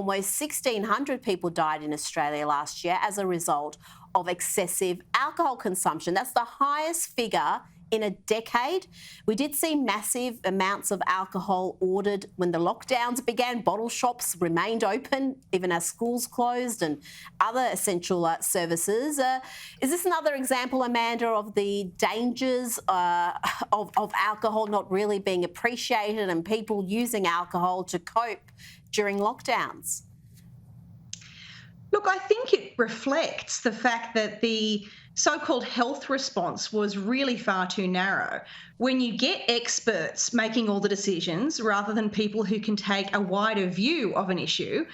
almost 1,600 people died in Australia last year as a result of excessive alcohol consumption. That's the highest figure in a decade. We did see massive amounts of alcohol ordered when the lockdowns began. Bottle shops remained open even as schools closed and other essential services. Is this another example, Amanda, of the dangers of alcohol not really being appreciated and people using alcohol to cope during lockdowns? Look, I think it reflects the fact that the so-called health response was really far too narrow. When you get experts making all the decisions rather than people who can take a wider view of an issue,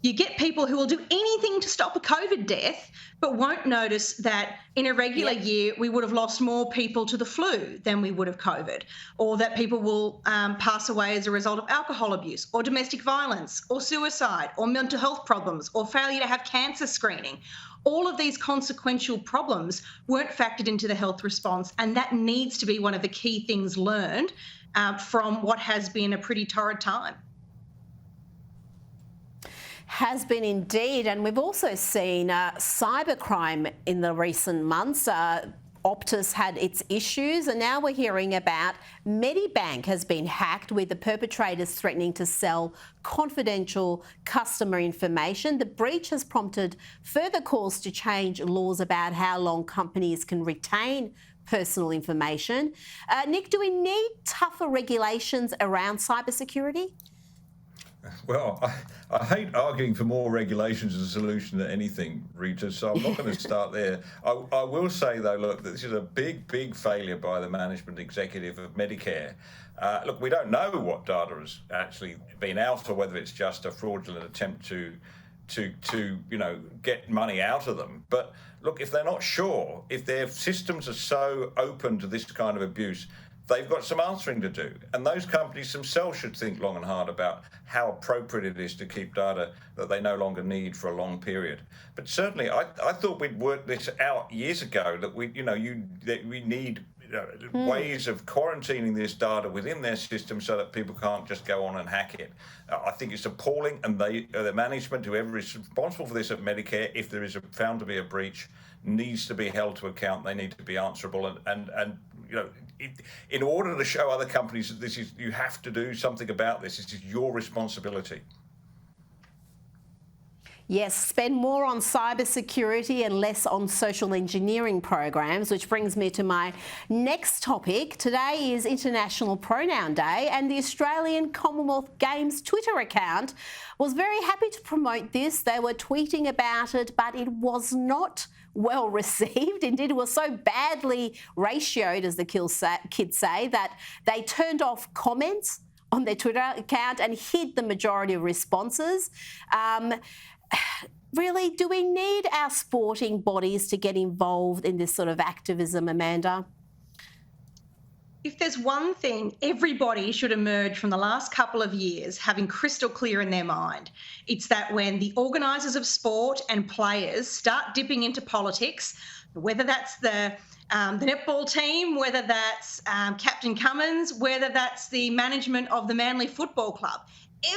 you get people who will do anything to stop a COVID death, but won't notice that in a regular year we would have lost more people to the flu than we would have COVID, or that people will pass away as a result of alcohol abuse or domestic violence or suicide or mental health problems or failure to have cancer screening. All of these consequential problems weren't factored into the health response, and that needs to be one of the key things learned from what has been a pretty torrid time. Has been indeed, and we've also seen cybercrime in the recent months. Optus had its issues, and now we're hearing about Medibank has been hacked, with the perpetrators threatening to sell confidential customer information. The breach has prompted further calls to change laws about how long companies can retain personal information. Nick, do we need tougher regulations around cybersecurity? Well, I hate arguing for more regulations as a solution to anything, Rita, so I'm not going to start there. I will say, though, look, this is a big, big failure by the management executive of Medicare. Look, we don't know what data has actually been out or whether it's just a fraudulent attempt to get money out of them. But look, if they're not sure, if their systems are so open to this kind of abuse, they've got some answering to do. And those companies themselves should think long and hard about how appropriate it is to keep data that they no longer need for a long period. But certainly, I thought we'd worked this out years ago, that we need ways of quarantining this data within their system so that people can't just go on and hack it. I think it's appalling, and the management, whoever is responsible for this at Medicare, if there is found to be a breach, needs to be held to account. They need to be answerable, and in order to show other companies that you have to do something about this. This is your responsibility. Yes, spend more on cybersecurity and less on social engineering programs, which brings me to my next topic. Today is International Pronoun Day, and the Australian Commonwealth Games Twitter account was very happy to promote this. They were tweeting about it, but it was not well received. Indeed, it was so badly ratioed, as the kids say, that they turned off comments on their Twitter account and hid the majority of responses. Really, do we need our sporting bodies to get involved in this sort of activism, Amanda? If there's one thing everybody should emerge from the last couple of years having crystal clear in their mind, it's that when the organisers of sport and players start dipping into politics, whether that's the netball team, whether that's Captain Cummins, whether that's the management of the Manly Football Club,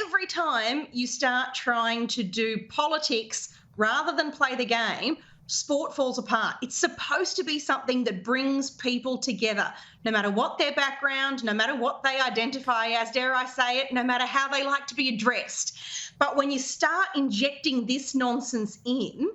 every time you start trying to do politics rather than play the game, sport falls apart. It's supposed to be something that brings people together, no matter what their background, no matter what they identify as, dare I say it, no matter how they like to be addressed. But when you start injecting this nonsense in,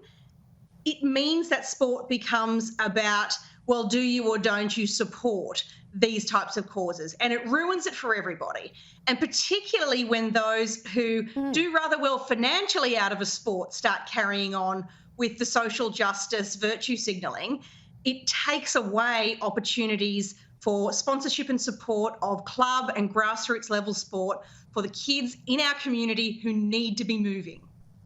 it means that sport becomes about, well, do you or don't you support these types of causes? And it ruins it for everybody. And particularly when those who do rather well financially out of a sport start carrying on with the social justice virtue signalling, it takes away opportunities for sponsorship and support of club and grassroots level sport for the kids in our community who need to be moving.